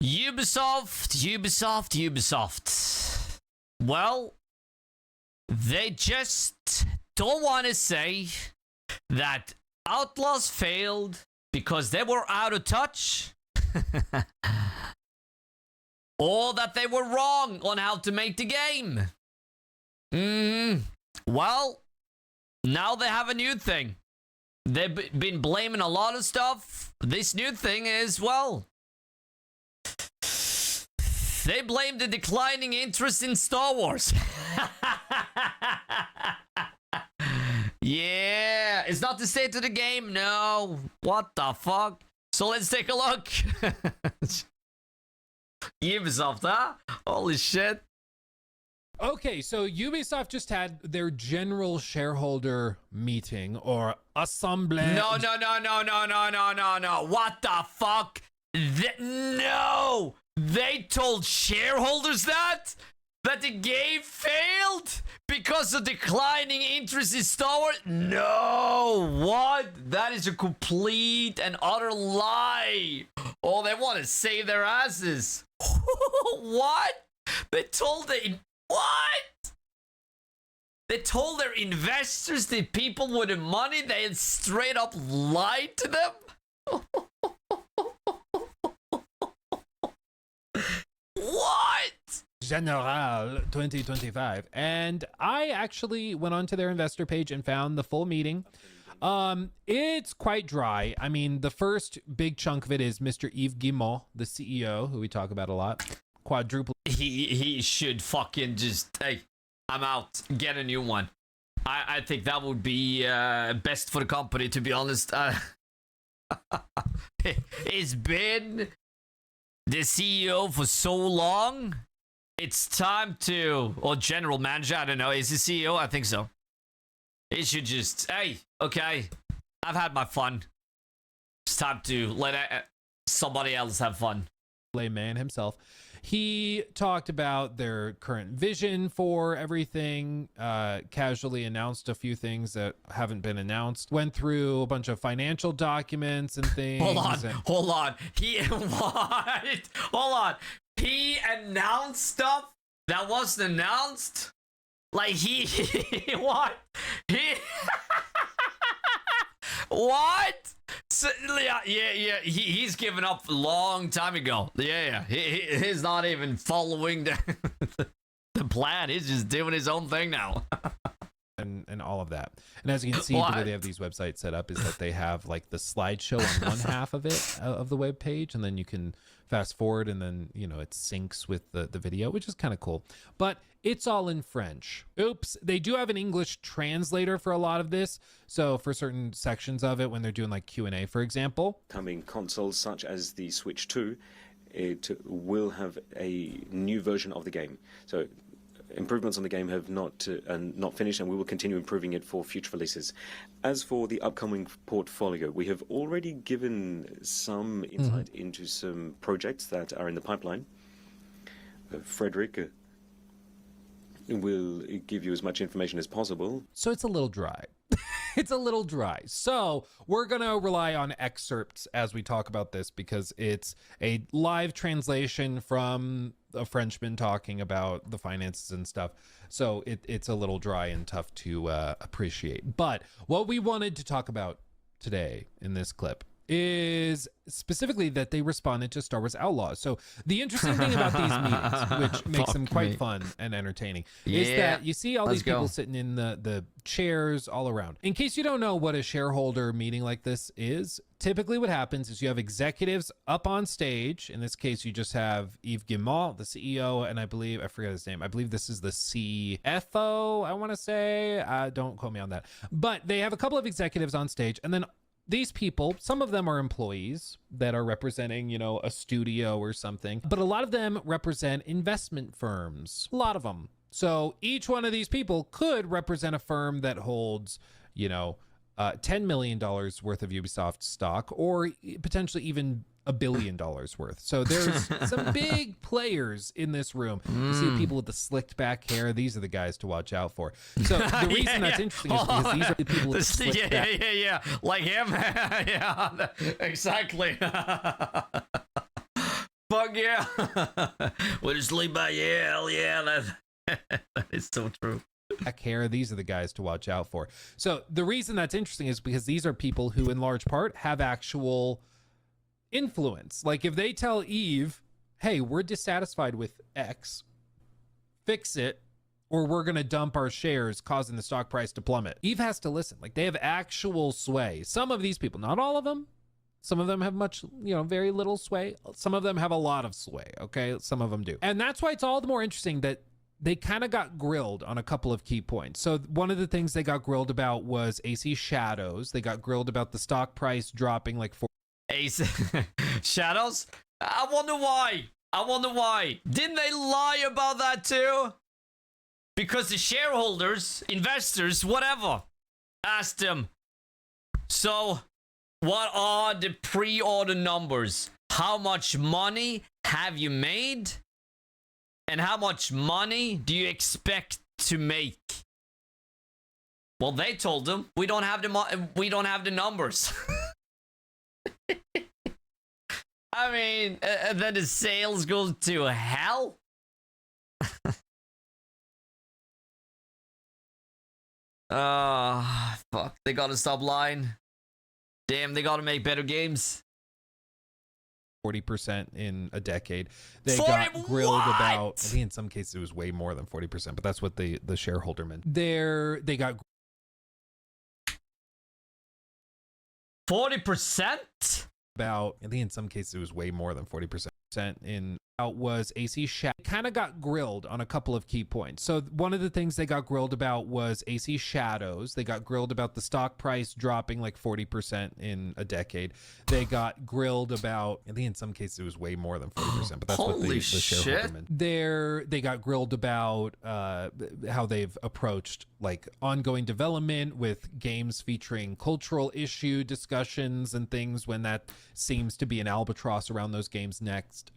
Ubisoft. Well, they just don't want to say that Outlaws failed because they were out of touch. Or that they were wrong on how to make the game. Well, now they have a new thing. They've been blaming a lot of stuff. This new thing is, well, they blame the declining interest in Star Wars. Yeah, it's not the state of the game, no. What the fuck? So let's take a look. Ubisoft, huh? Holy shit. Okay, so Ubisoft just had their general shareholder meeting or assemblée. No. What the fuck? No! They told shareholders that the game failed because of declining interest in Star Wars? No! What? That is a complete and utter lie. Oh, they want to save their asses. What? They told what? They told their investors, the people with the money, they had straight up lied to them? What? General 2025. And I actually went onto their investor page and found the full meeting. It's quite dry. I mean, the first big chunk of it is Mr. Yves Guillemot, the CEO, who we talk about a lot. Quadruple. He should fucking just, hey, I'm out. Get a new one. I think that would be best for the company, to be honest. It's been the CEO for so long. It's time to, or general manager, I don't know. Is he CEO? I think so. He should just, hey, okay, I've had my fun. It's time to let somebody else have fun. Man himself. He talked about their current vision for everything, casually announced a few things that haven't been announced, went through a bunch of financial documents and things. Hold on. Hold on. He announced stuff that wasn't announced? Like what? What? So, yeah. He's given up a long time ago. Yeah. He's not even following the plan. He's just doing his own thing now. and all of that. And as you can see, the way they have these websites set up is that they have like the slideshow on one half of it, of the web page, and then you can fast forward and then, it syncs with the video, which is kind of cool. But it's all in French. Oops. They do have an English translator for a lot of this. So for certain sections of it, when they're doing like Q&A, for example. Coming consoles such as the Switch 2, it will have a new version of the game. So improvements on the game have not finished, and we will continue improving it for future releases. As for the upcoming portfolio, we have already given some insight into some projects that are in the pipeline. Frederick will give you as much information as possible. So it's a little dry. It's a little dry. So we're going to rely on excerpts as we talk about this because it's a live translation from a Frenchman talking about the finances and stuff. So it's a little dry and tough to appreciate. But what we wanted to talk about today in this clip is specifically that they responded to Star Wars Outlaws. So the interesting thing about these meetings, which makes them quite fun and entertaining, is that you see all these people sitting in the chairs all around. In case you don't know what a shareholder meeting like this is, typically what happens is you have executives up on stage. In this case, you just have Yves Guillemot, the CEO, and I forget his name. I believe this is the CFO, I want to say. Don't quote me on that. But they have a couple of executives on stage, and then these people, some of them are employees that are representing, a studio or something, but a lot of them represent investment firms, a lot of them. So each one of these people could represent a firm that holds, $10 million worth of Ubisoft stock, or potentially even $1 billion worth. So there's some big players in this room. You see people with the slicked back hair. These are the guys to watch out for. So the reason that's interesting is because these are the people with the slicked back. Yeah. Like him. Yeah, exactly. Fuck dog, yeah. With his sleep bag, yeah, hell yeah. That is so true. Care, these are the guys to watch out for. So the reason that's interesting is because these are people who in large part have actual influence. Like if they tell Eve, hey, we're dissatisfied with X, fix it, or we're going to dump our shares, causing the stock price to plummet. Eve has to listen. Like they have actual sway. Some of these people, not all of them. Some of them have much, very little sway. Some of them have a lot of sway, okay? Some of them do. And that's why it's all the more interesting that they kind of got grilled on a couple of key points. So one of the things they got grilled about was AC Shadows. They got grilled about the stock price dropping like AC Shadows? I wonder why. Didn't they lie about that too? Because the shareholders, investors, whatever, asked them, so what are the pre-order numbers? How much money have you made? And how much money do you expect to make? Well, they told them, we don't have the numbers. I mean, then the sales go to hell. Fuck. They gotta stop lying. Damn, they gotta make better games. 40% in a decade. They got grilled about, I think in some cases it was way more than 40%, but that's what the shareholder meant. They got 40%? about, I think in some cases it was way more than 40% in was AC Shadows. Kind of got grilled on a couple of key points. So one of the things they got grilled about was AC Shadows. They got grilled about the stock price dropping like 40% in a decade. They got grilled about, I think in some cases it was way more than 40%, but that's what the shareholder meant. They got grilled about how they've approached like ongoing development with games featuring cultural issue discussions and things when that seems to be an albatross around those games next.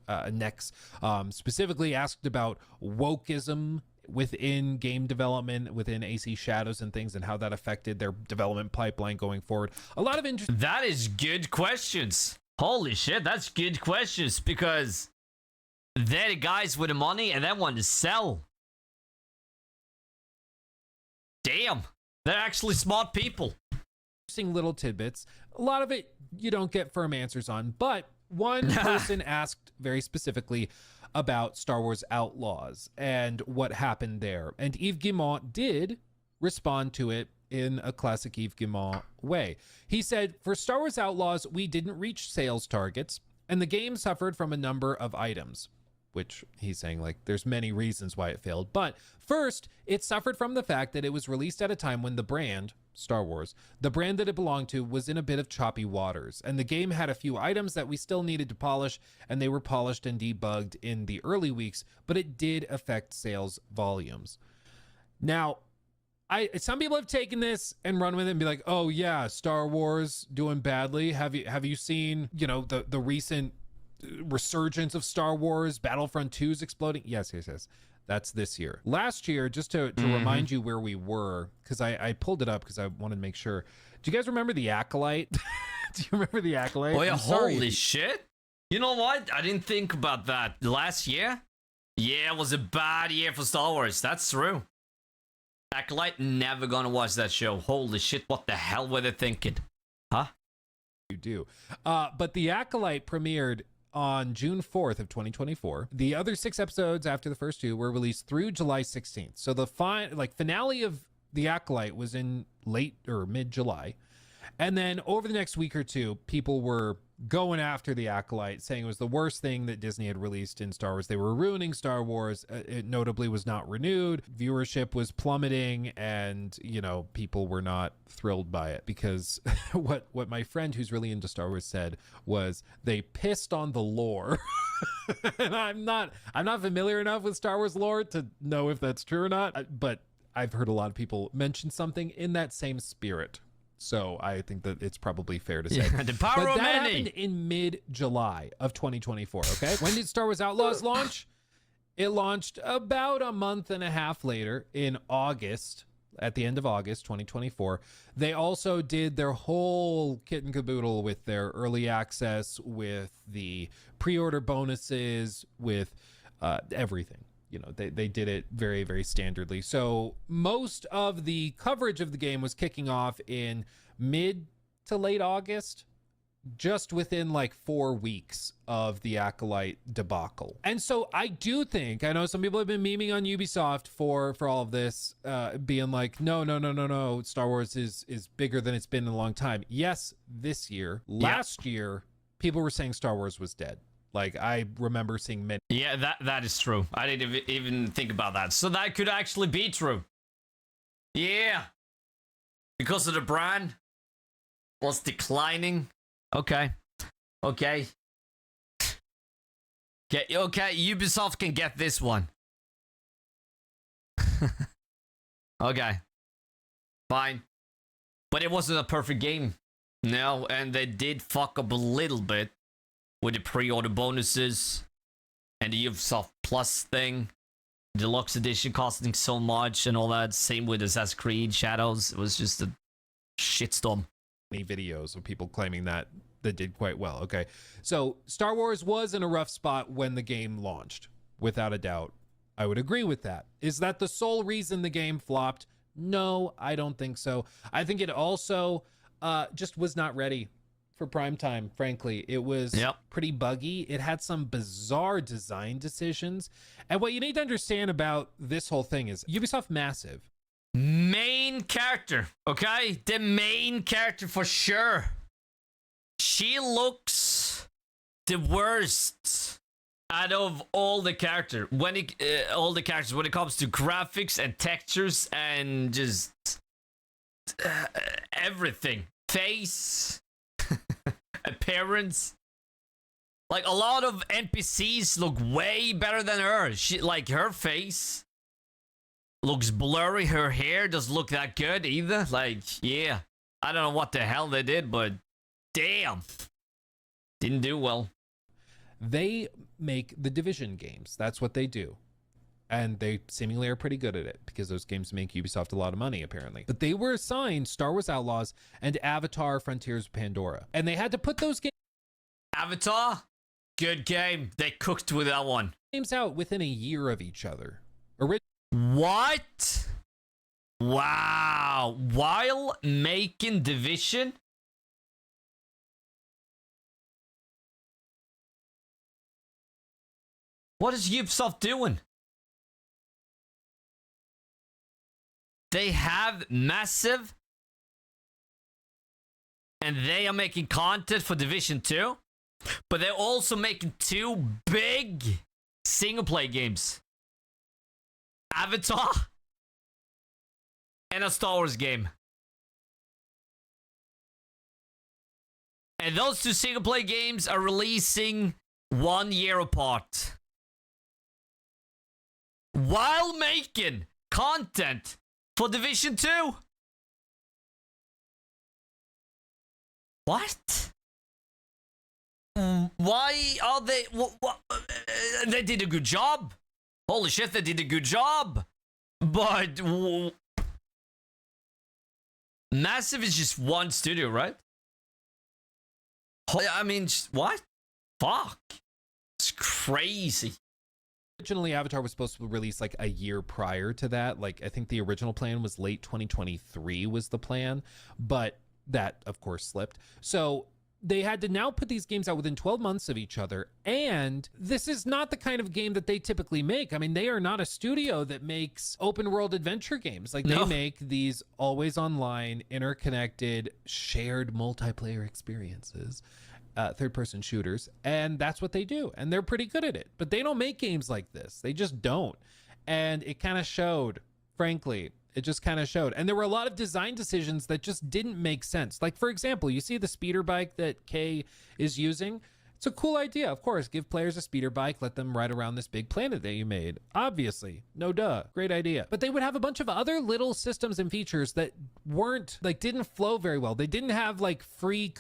Specifically asked about wokeism within game development, within AC Shadows and things, and how that affected their development pipeline going forward. A lot of interest. That is good questions. Holy shit, that's good questions, because they're the guys with the money and they want to sell. Damn, they're actually smart people. Interesting little tidbits. A lot of it you don't get firm answers on, but one person asked very specifically about Star Wars Outlaws and what happened there. And Yves Guillemot did respond to it in a classic Yves Guillemot way. He said, for Star Wars Outlaws, we didn't reach sales targets, and the game suffered from a number of items, which he's saying like there's many reasons why it failed. But first, it suffered from the fact that it was released at a time when the brand, Star Wars, the brand that it belonged to, was in a bit of choppy waters, and the game had a few items that we still needed to polish, and they were polished and debugged in the early weeks, but it did affect sales volumes. Now, some people have taken this and run with it and be like, oh yeah, Star Wars doing badly. Have you seen, the recent resurgence of Star Wars, Battlefront 2's exploding? Yes. That's this year. Last year, just to remind you where we were, because I pulled it up because I wanted to make sure. Do you guys remember The Acolyte? Do you remember The Acolyte? Oh yeah, holy shit. You know what? I didn't think about that. Last year? Yeah, it was a bad year for Star Wars. That's true. Acolyte, never gonna watch that show. Holy shit, what the hell were they thinking? Huh? You do. But The Acolyte premiered on June 4th of 2024. The other 6 episodes after the first 2 were released through July 16th. So the finale of The Acolyte was in late or mid-July. And then over the next week or two, people were going after The Acolyte, saying it was the worst thing that Disney had released in Star Wars. They were ruining Star Wars. It notably was not renewed. Viewership was plummeting, and, people were not thrilled by it because what my friend who's really into Star Wars said was they pissed on the lore. And I'm not familiar enough with Star Wars lore to know if that's true or not, but I've heard a lot of people mention something in that same spirit. So I think that it's probably fair to say. Yeah, the power of that many. Happened in mid-July of 2024, okay? When did Star Wars Outlaws launch? It launched about a month and a half later in August at the end of August 2024. They also did their whole kit and caboodle with their early access, with the pre-order bonuses, with everything. You know, they did it very, very standardly. So most of the coverage of the game was kicking off in mid to late August, just within like 4 weeks of the Acolyte debacle. And so I do think, I know some people have been memeing on Ubisoft for all of this, being like, no, Star Wars is bigger than it's been in a long time. Yes, this year. Last year, people were saying Star Wars was dead. Like, I remember seeing many. Yeah, that is true. I didn't even think about that. So that could actually be true. Yeah. Because of the brand was declining. Okay. Okay, Ubisoft can get this one. Okay. Fine. But it wasn't a perfect game. No, and they did fuck up a little bit with the pre-order bonuses and the Ubisoft Plus thing. Deluxe edition costing so much and all that. Same with Assassin's Creed Shadows. It was just a shitstorm. Videos of people claiming that they did quite well. Okay. So Star Wars was in a rough spot when the game launched. Without a doubt. I would agree with that. Is that the sole reason the game flopped? No, I don't think so. I think it also just was not ready for prime time, frankly. It was pretty buggy. It had some bizarre design decisions. And what you need to understand about this whole thing is Ubisoft massive. Main character, okay? The main character for sure. She looks the worst out of all the characters. When it comes to graphics and textures and just everything, face, appearance. Like, a lot of NPCs look way better than her. Her face looks blurry. Her hair doesn't look that good either. Like, yeah. I don't know what the hell they did, but damn. Didn't do well. They make the Division games. That's what they do. And they seemingly are pretty good at it because those games make Ubisoft a lot of money, apparently. But they were assigned Star Wars Outlaws and Avatar Frontiers of Pandora. And they had to put those Avatar? Good game. They cooked with that one. Games out within a year of each other. What? Wow. While making Division? What is Ubisoft doing? They have massive, and they are making content for Division 2, but they're also making 2 big single-player games. Avatar and a Star Wars game. And those 2 single-player games are releasing 1 year apart. While making content for Division 2. What? Why are they... They did a good job. Holy shit, they did a good job. But... Massive is just one studio, right? I mean, what? Fuck. It's crazy. Originally, Avatar was supposed to release like a year prior to that. Like, I think the original plan was late 2023 was the plan, but that, of course, slipped. So they had to now put these games out within 12 months of each other. And this is not the kind of game that they typically make. I mean, they are not a studio that makes open world adventure games. Like, they make these always online, interconnected, shared multiplayer experiences. Third-person shooters, and that's what they do, and they're pretty good at it. But they don't make games like this. They just don't. And it kind of showed, frankly. It just kind of showed. And there were a lot of design decisions that just didn't make sense. Like, for example, you see the speeder bike that Kay is using? It's a cool idea, of course. Give players a speeder bike, let them ride around this big planet that you made. Obviously, no duh, great idea. But they would have a bunch of other little systems and features that weren't, like, didn't flow very well. They didn't have like free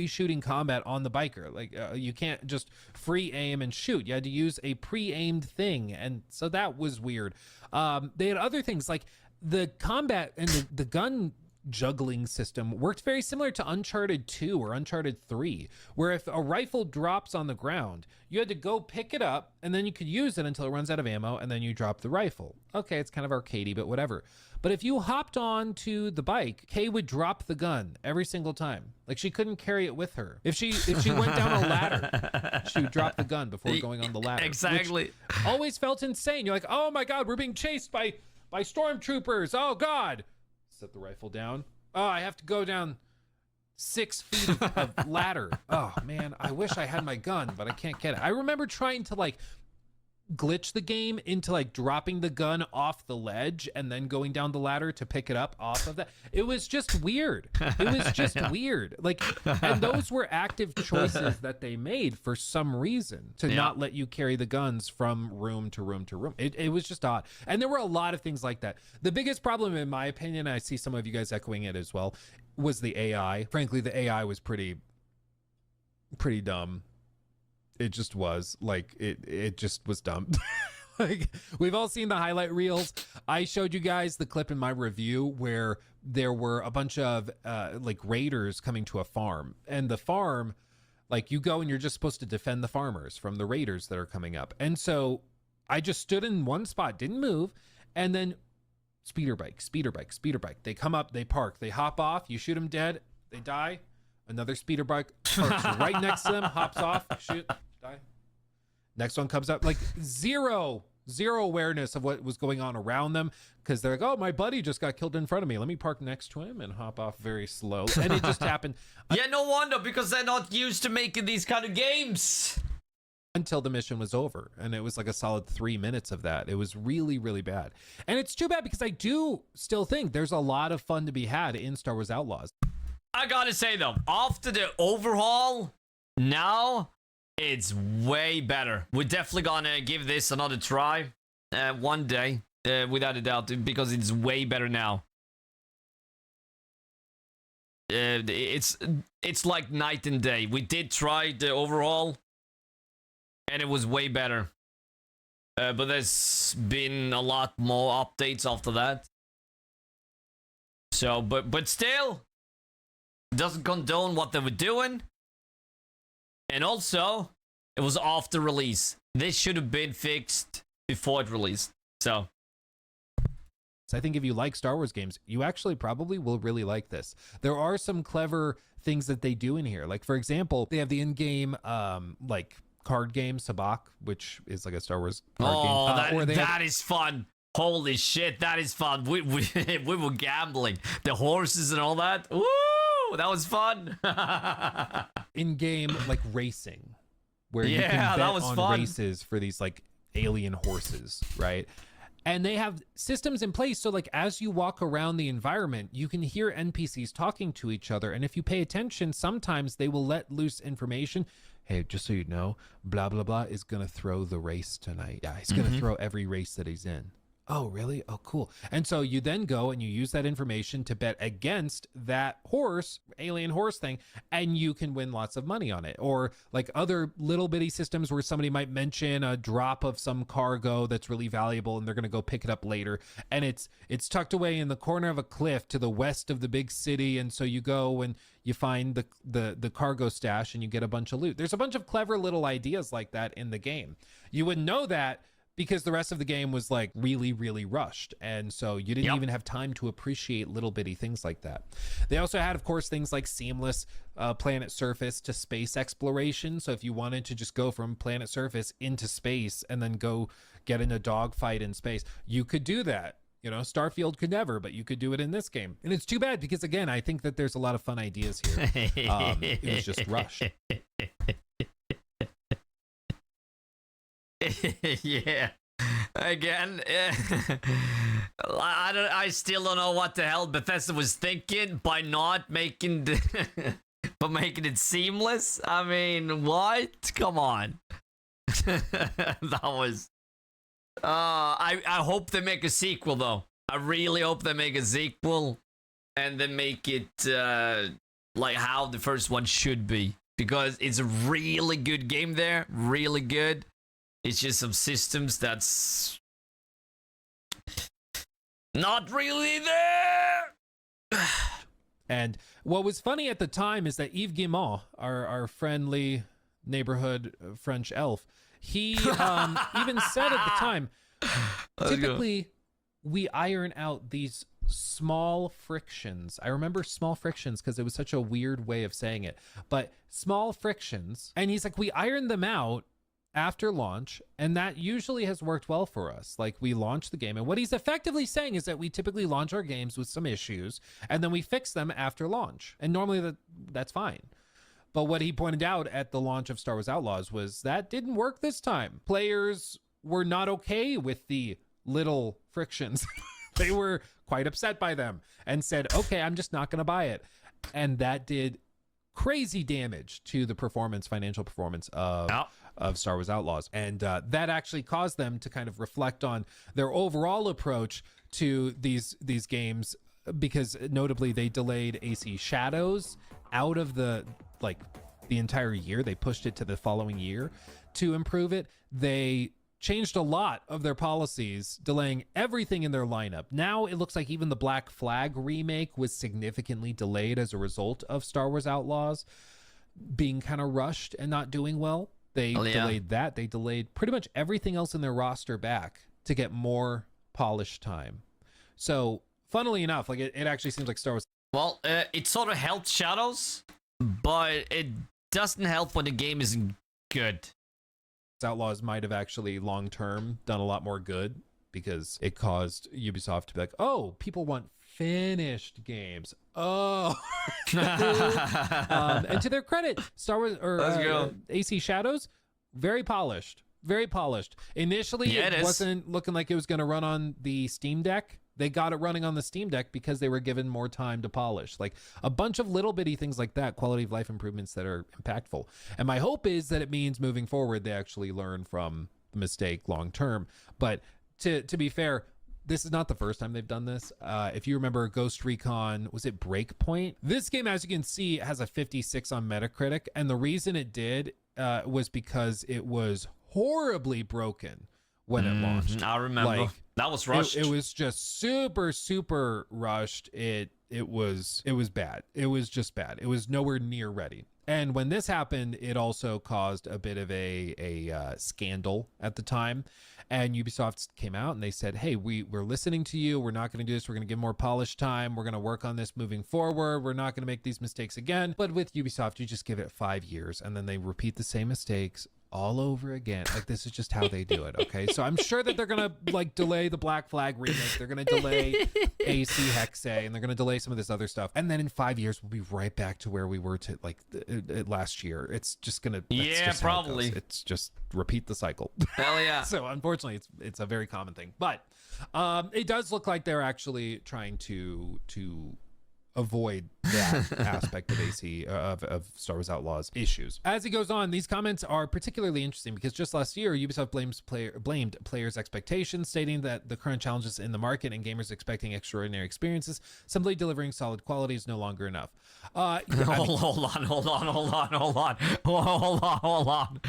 shooting combat on the biker. Like, you can't just free aim and shoot. You had to use a pre-aimed thing. And so that was weird. They had other things like the combat and the gun juggling system worked very similar to Uncharted 2 or Uncharted 3, where if a rifle drops on the ground, you had to go pick it up and then you could use it until it runs out of ammo and then you drop the rifle. Okay, it's kind of arcadey, but whatever. But if you hopped on to the bike, Kay would drop the gun every single time. Like she couldn't carry it with her. If she went down a ladder, she would drop the gun before going on the ladder. Exactly. Always felt insane. You're like, oh my God, we're being chased by stormtroopers. Oh God. Set the rifle down. Oh, I have to go down 6 feet of ladder. Oh man, I wish I had my gun, but I can't get it. I remember trying to like glitch the game into like dropping the gun off the ledge and then going down the ladder to pick it up off of that. It was just weird. It was just weird. Like, and those were active choices that they made for some reason to not let you carry the guns from room to room to room. It was just odd. And there were a lot of things like that. The biggest problem, in my opinion, I see some of you guys echoing it as well, was the AI. Frankly, the AI was pretty dumb. It just was like it just was dumb. Like we've all seen the highlight reels. I showed you guys the clip in my review where there were a bunch of like raiders coming to a farm, and the farm, like you go and you're just supposed to defend the farmers from the raiders that are coming up. And so I just stood in one spot, didn't move, and then speeder bike. They come up, they park, they hop off, you shoot them dead, they die. Another speeder bike parks right next to them, hops off, shoot, die. Next one comes up, like zero awareness of what was going on around them, because they're like, oh, my buddy just got killed in front of me. Let me park next to him and hop off very slow. And it just happened. Yeah, no wonder, because they're not used to making these kind of games. Until the mission was over, and it was like a solid 3 minutes of that. It was really, really bad. And it's too bad, because I do still think there's a lot of fun to be had in Star Wars Outlaws. I gotta say though, after the overhaul, now it's way better. We're definitely gonna give this another try one day, without a doubt, because it's way better now. It's like night and day. We did try the overhaul, and it was way better. But there's been a lot more updates after that. So, but still, doesn't condone what they were doing. And also, it was after release. This should have been fixed before it released. So I think if you like Star Wars games, you actually probably will really like this. There are some clever things that they do in here. Like, for example, they have the in-game like card game Sabacc, which is like a Star Wars card game. That is fun. Holy shit, that is fun. We were gambling. The horses and all that. Woo! That was fun. In-game like racing, where you can bet that was on fun. races for these like alien horses, right? And they have systems in place, so like as you walk around the environment, you can hear NPCs talking to each other, and if you pay attention, sometimes they will let loose information. Hey, just so you know, blah blah blah is gonna throw the race tonight. Yeah, he's gonna throw every race that he's in. Oh, really? Oh, cool. And so you then go and you use that information to bet against that horse, alien horse thing, and you can win lots of money on it. Or like other little bitty systems where somebody might mention a drop of some cargo that's really valuable and they're going to go pick it up later. And it's tucked away in the corner of a cliff to the west of the big city. And so you go and you find the cargo stash and you get a bunch of loot. There's a bunch of clever little ideas like that in the game. You wouldn't know that because the rest of the game was like really, really rushed. And so you didn't even have time to appreciate little bitty things like that. They also had, of course, things like seamless planet surface to space exploration. So if you wanted to just go from planet surface into space and then go get in a dogfight in space, you could do that. You know, Starfield could never, but you could do it in this game. And it's too bad because, again, I think that there's a lot of fun ideas here. It was just rushed. Yeah. Again, I still don't know what the hell Bethesda was thinking by not making but making it seamless. I mean, what? Come on. That was I hope they make a sequel though. I really hope they make a sequel and then make it like how the first one should be, because it's a really good game there, really good. It's just some systems that's Not really there. And what was funny at the time is that Yves Guillemot, our friendly neighborhood French elf, he even said at the time, typically we iron out these small frictions. I remember small frictions because it was such a weird way of saying it, but small frictions. And he's like, we iron them out after launch, and that usually has worked well for us. Like, we launch the game, and what he's effectively saying is that we typically launch our games with some issues and then we fix them after launch, and normally that's fine. But what he pointed out at the launch of Star Wars Outlaws was that didn't work this time. Players were not okay with the little frictions. They were quite upset by them and said, okay, I'm just not going to buy it. And that did crazy damage to the financial performance of Star Wars Outlaws. And that actually caused them to kind of reflect on their overall approach to these games, because notably they delayed AC Shadows out of the entire year. They pushed it to the following year to improve it. They changed a lot of their policies, delaying everything in their lineup. Now it looks like even the Black Flag remake was significantly delayed as a result of Star Wars Outlaws being kind of rushed and not doing well. They delayed that. They delayed pretty much everything else in their roster back to get more polished time. So funnily enough, like it actually seems like Star Wars. Well, it sort of helped Shadows, but it doesn't help when the game isn't good. Outlaws might have actually long-term done a lot more good, because it caused Ubisoft to be like, oh, people want finished games. Oh. And to their credit, Star Wars AC Shadows, very polished. Very polished. Initially, it wasn't looking like it was going to run on the Steam Deck. They got it running on the Steam Deck because they were given more time to polish. Like a bunch of little bitty things like that, quality of life improvements that are impactful. And my hope is that it means moving forward, they actually learn from the mistake long term. But to be fair, this is not the first time they've done this. If you remember Ghost Recon, was it Breakpoint? This game, as you can see, has a 56 on Metacritic. And the reason it did was because it was horribly broken when it launched. I remember. That was rushed. It was just super rushed. It was bad. It was just bad. It was nowhere near ready. And when this happened, it also caused a bit of a scandal at the time. And Ubisoft came out and they said, hey, we're listening to you. We're not going to do this. We're going to give more polished time. We're going to work on this moving forward. We're not going to make these mistakes again. But with Ubisoft, you just give it 5 years and then they repeat the same mistakes all over again. Like, this is just how they do it. Okay, so I'm sure that they're gonna delay the Black Flag remake, they're gonna delay AC Hexe, and they're gonna delay some of this other stuff, and then in 5 years we'll be right back to where we were to last year. It's just gonna probably it's just repeat the cycle. Hell yeah. So unfortunately it's a very common thing, but it does look like they're actually trying to avoid that aspect of AC of Star Wars Outlaws issues. As he goes on, these comments are particularly interesting because just last year, Ubisoft blamed players' expectations, stating that the current challenges in the market and gamers expecting extraordinary experiences, simply delivering solid quality is no longer enough. Hold on.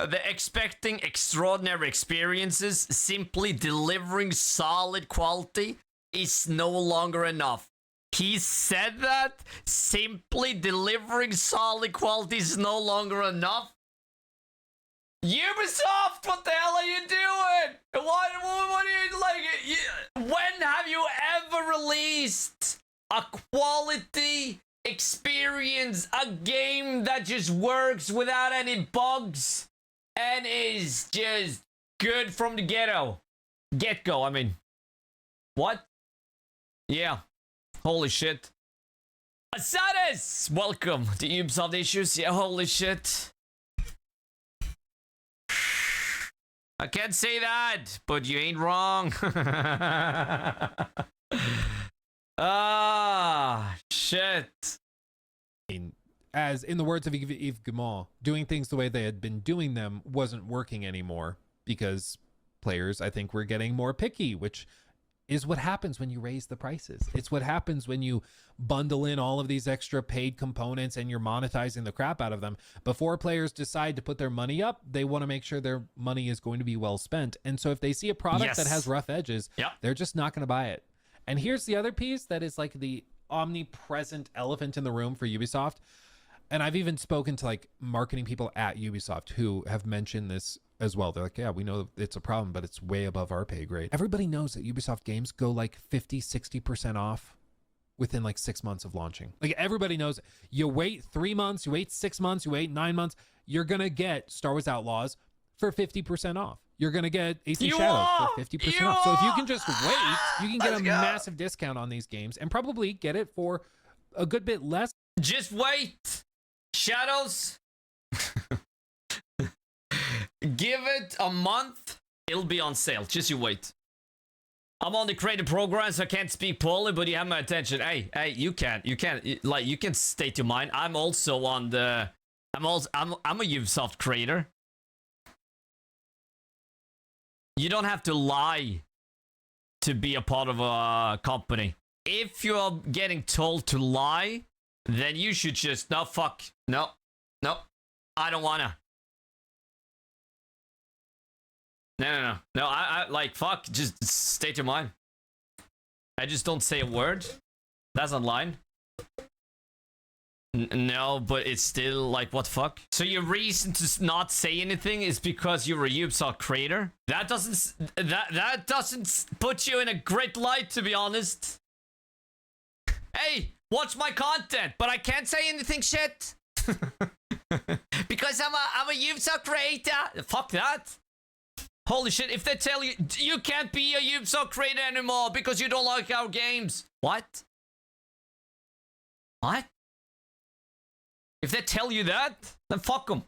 They're expecting extraordinary experiences, simply delivering solid quality is no longer enough. He said that simply delivering solid quality is no longer enough. Ubisoft, what the hell are you doing? What are you like? When have you ever released a quality experience, a game that just works without any bugs and is just good from the get-go? I mean, what? Yeah. Holy shit. Asades! Welcome to Ubisoft Issues. Yeah, holy shit. I can't say that, but you ain't wrong. Shit. As in the words of Yves Guillemot, doing things the way they had been doing them wasn't working anymore because players, I think, were getting more picky, which is what happens when you raise the prices. It's what happens when you bundle in all of these extra paid components and you're monetizing the crap out of them. Before players decide to put their money up, they want to make sure their money is going to be well spent. And so if they see a product that has rough edges, they're just not going to buy it. And here's the other piece that is like the omnipresent elephant in the room for Ubisoft. And I've even spoken to like marketing people at Ubisoft who have mentioned this as well. They're like, yeah, we know it's a problem, but it's way above our pay grade. Everybody knows that Ubisoft games go like 50-60% off within like 6 months of launching. Like everybody knows it. You wait 3 months, you wait 6 months, you wait 9 months, you're gonna get Star Wars Outlaws for 50% off. You're gonna get AC Shadows for 50% off. So if you can just wait, you can get a massive discount on these games and probably get it for a good bit less. Just wait. Shadows. Give it a month. It'll be on sale. Just you wait. I'm on the creative program, so I can't speak poorly, but you have my attention. Hey, you can state your mind. I'm also on the. I'm a Ubisoft creator. You don't have to lie to be a part of a company. If you're getting told to lie, then you should just no. I don't wanna. No. I like fuck. Just state your mind. I just don't say a word. That's online. No, but it's still like what the fuck. So your reason to not say anything is because you're a Ubisoft creator. That doesn't put you in a great light, to be honest. Hey, watch my content, but I can't say anything shit. Because I'm a Ubisoft creator. Fuck that. Holy shit, if they tell you you can't be a Ubisoft creator anymore because you don't like our games. What? What? If they tell you that, then fuck them.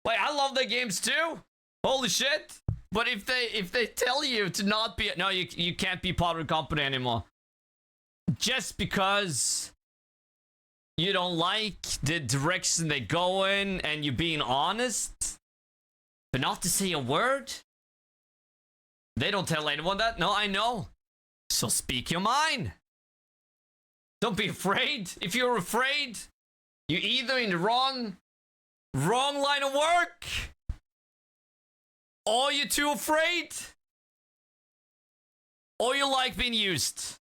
Wait, I love their games too. Holy shit. But if they tell you to not be, no, you can't be part of the company anymore. Just because you don't like the direction they go in and you're being honest, but not to say a word. They don't tell anyone that. No, I know. So speak your mind. Don't be afraid. If you're afraid, you're either in the wrong line of work, or you're too afraid, or you like being used.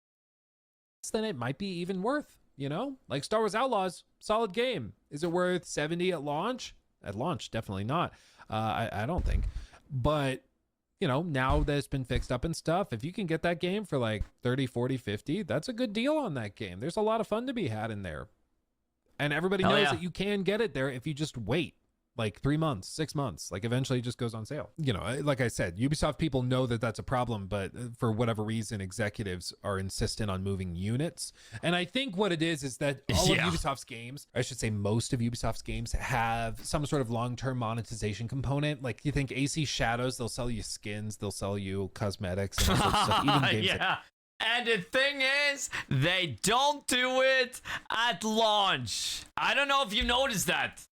Then it might be even worth, you know, like Star Wars Outlaws, solid game. Is it worth 70 at launch? At launch, definitely not. I don't think. But, you know, now that it's been fixed up and stuff, if you can get that game for like 30, 40, 50, that's a good deal on that game. There's a lot of fun to be had in there. And everybody knows that you can get it there if you just wait. Like 3 months, 6 months, like eventually it just goes on sale. You know, like I said, Ubisoft people know that that's a problem, but for whatever reason, executives are insistent on moving units. And I think what it is that all of Ubisoft's games, I should say most of Ubisoft's games, have some sort of long-term monetization component. Like you think AC Shadows, they'll sell you skins, they'll sell you cosmetics and all sorts of stuff. Even games and the thing is, they don't do it at launch. I don't know if you noticed that.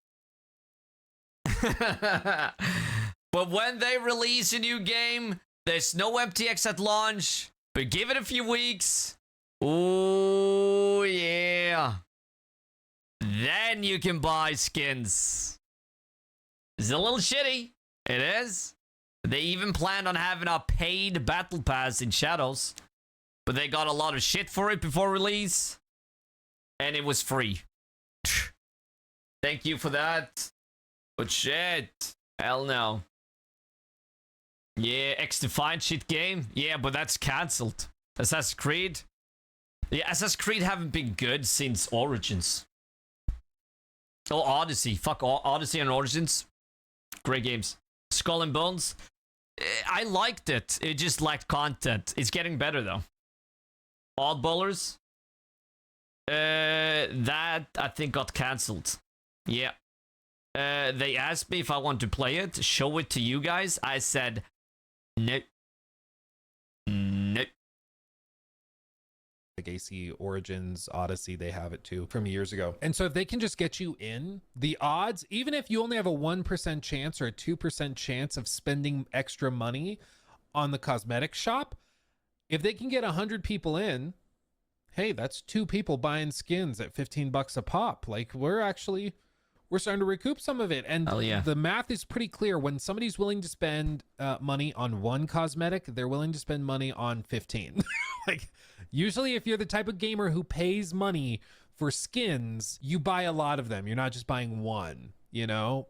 But when they release a new game, there's no MTX at launch, but give it a few weeks. Oh yeah, then you can buy skins. It's a little shitty. It is. They even planned on having a paid battle pass in Shadows, but they got a lot of shit for it before release, and it was free. Thank you for that. But shit, hell no. Yeah, X-Defiant shit game. Yeah, but that's cancelled. Assassin's Creed. Yeah, Assassin's Creed haven't been good since Origins. Oh, Odyssey. Fuck Odyssey and Origins. Great games. Skull and Bones. I liked it. It just lacked content. It's getting better though. Oddballers. That I think got cancelled. Yeah. They asked me if I want to play it, show it to you guys. I said, no. No. like AC Origins, Odyssey, they have it too from years ago. And so if they can just get you in, the odds, even if you only have a 1% chance or a 2% chance of spending extra money on the cosmetic shop, if they can get 100 people in, hey, that's 2 people buying skins at $15 a pop. Like we're starting to recoup some of it. And the math is pretty clear. When somebody's willing to spend money on one cosmetic, they're willing to spend money on 15. Like usually if you're the type of gamer who pays money for skins, you buy a lot of them. You're not just buying one, you know?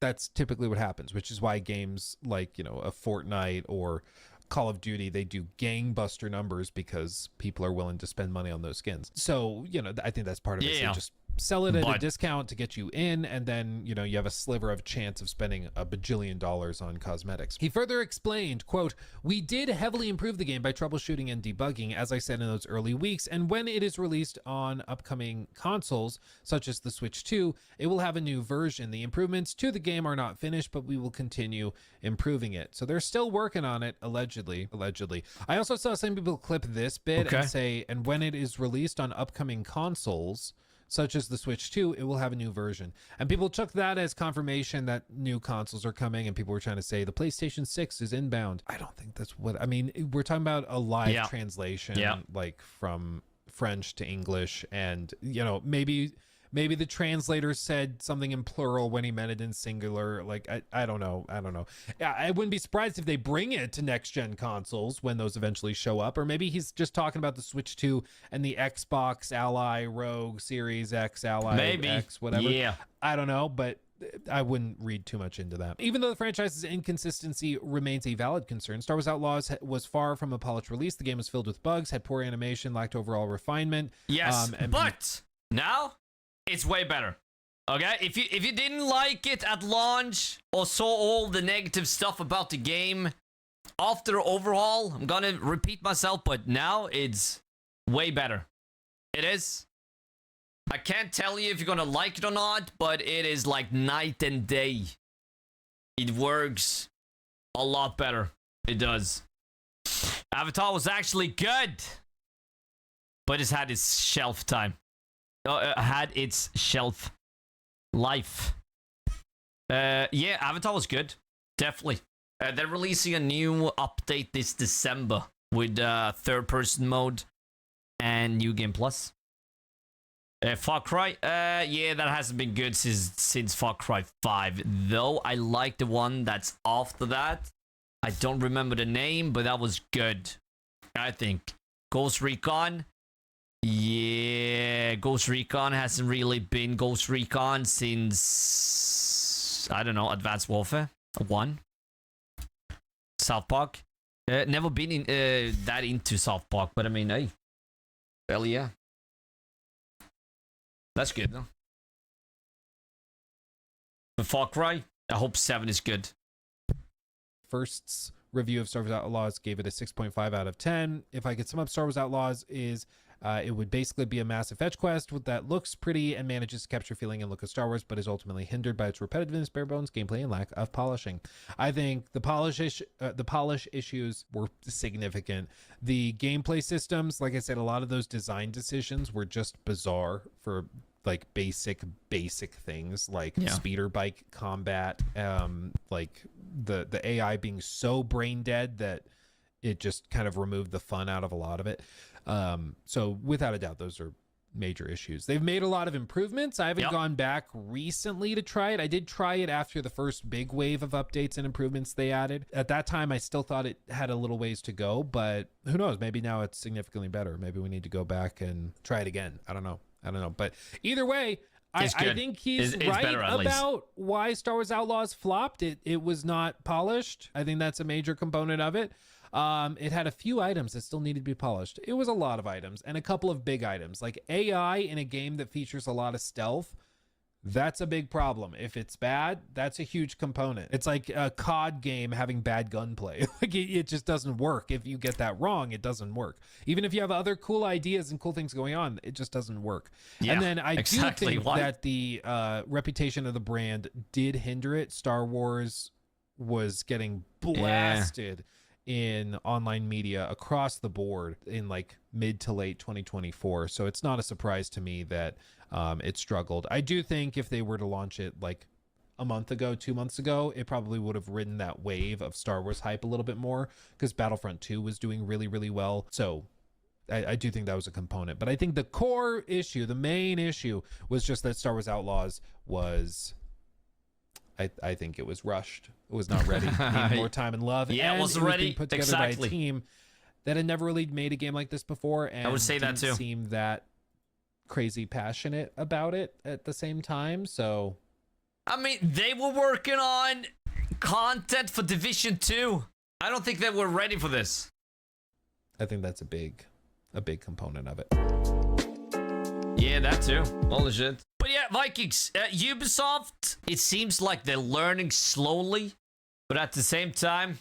That's typically what happens, which is why games like, you know, a Fortnite or Call of Duty, they do gangbuster numbers because people are willing to spend money on those skins. So, you know, I think that's part of it. So just sell it at a discount to get you in, and then, you know, you have a sliver of chance of spending $1 bajillion on cosmetics. He further explained, quote, "We did heavily improve the game by troubleshooting and debugging, as I said, in those early weeks, and when it is released on upcoming consoles, such as the Switch 2, it will have a new version. The improvements to the game are not finished, but we will continue improving it." So they're still working on it, allegedly. I also saw some people clip this bit and say, "And when it is released on upcoming consoles, such as the Switch 2, it will have a new version." And people took that as confirmation that new consoles are coming, and people were trying to say the PlayStation 6 is inbound. I don't think that's what, I mean, we're talking about a live translation, like from French to English, and, you know, maybe the translator said something in plural when he meant it in singular. Like, I don't know. I wouldn't be surprised if they bring it to next gen consoles when those eventually show up. Or maybe he's just talking about the Switch 2 and the Xbox Ally, Rogue, Series X, Ally, X, whatever. Yeah. I don't know, but I wouldn't read too much into that. Even though the franchise's inconsistency remains a valid concern, Star Wars Outlaws was far from a polished release. The game was filled with bugs, had poor animation, lacked overall refinement. Yes, but now it's way better. Okay, if you didn't like it at launch or saw all the negative stuff about the game after overhaul, I'm gonna repeat myself, but now it's way better. It is. I can't tell you if you're gonna like it or not, but it is like night and day. It works a lot better. It does. Avatar was actually good, but it's had its shelf time. Had its shelf life. Yeah, Avatar was good. Definitely. They're releasing a new update this December with third-person mode and New Game Plus. Far Cry, yeah, that hasn't been good since Far Cry 5. Though I like the one that's after that. I don't remember the name, but that was good, I think. Ghost Recon. Yeah, Ghost Recon hasn't really been Ghost Recon since, I don't know, Advanced Warfare 1. South Park. Never been in that into South Park, but I mean, hey. Hell yeah. That's good, though. For Far Cry, I hope 7 is good. First's review of Star Wars Outlaws gave it a 6.5 out of 10. If I could sum up Star Wars Outlaws is... it would basically be a massive fetch quest that looks pretty and manages to capture feeling and look of Star Wars, but is ultimately hindered by its repetitiveness, bare bones gameplay, and lack of polishing. I think the polish issues were significant. The gameplay systems, like I said, a lot of those design decisions were just bizarre for like basic things like speeder bike combat, like the AI being so brain dead that it just kind of removed the fun out of a lot of it. So without a doubt, those are major issues. They've made a lot of improvements. I haven't gone back recently to try it. I did try it after the first big wave of updates and improvements they added. At that time, I still thought it had a little ways to go, but who knows? Maybe now it's significantly better. Maybe we need to go back and try it again. I don't know. But either way, I think he's right about why Star Wars Outlaws flopped. It was not polished. I think that's a major component of it. It had a few items that still needed to be polished. It was a lot of items and a couple of big items, like AI in a game that features a lot of stealth. That's a big problem. If it's bad, that's a huge component. It's like a COD game having bad gunplay. Like it just doesn't work. If you get that wrong, it doesn't work. Even if you have other cool ideas and cool things going on, it just doesn't work. Yeah, and then I do think that the reputation of the brand did hinder it. Star Wars was getting blasted in online media across the board in like mid to late 2024. So it's not a surprise to me that it struggled. I do think if they were to launch it like a month ago, 2 months ago, it probably would have ridden that wave of Star Wars hype a little bit more, because Battlefront 2 was doing really, really well. So I do think that was a component. But I think the core issue, the main issue, was just that Star Wars Outlaws was... I think it was rushed. It was not ready. It needed more time and love. Yeah, and it wasn't was ready. being put together Exactly. by a team that had never really made a game like this before, and I would say that didn't too. seem that crazy passionate about it at the same time. So, I mean, they were working on content for Division 2. I don't think they were ready for this. I think that's a big component of it. Yeah, that too. Holy shit. But yeah, Vikings, Ubisoft, it seems like they're learning slowly, but at the same time,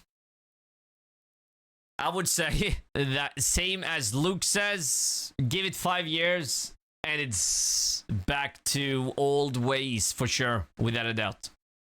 I would say that same as Luke says, give it 5 years and it's back to old ways for sure, without a doubt.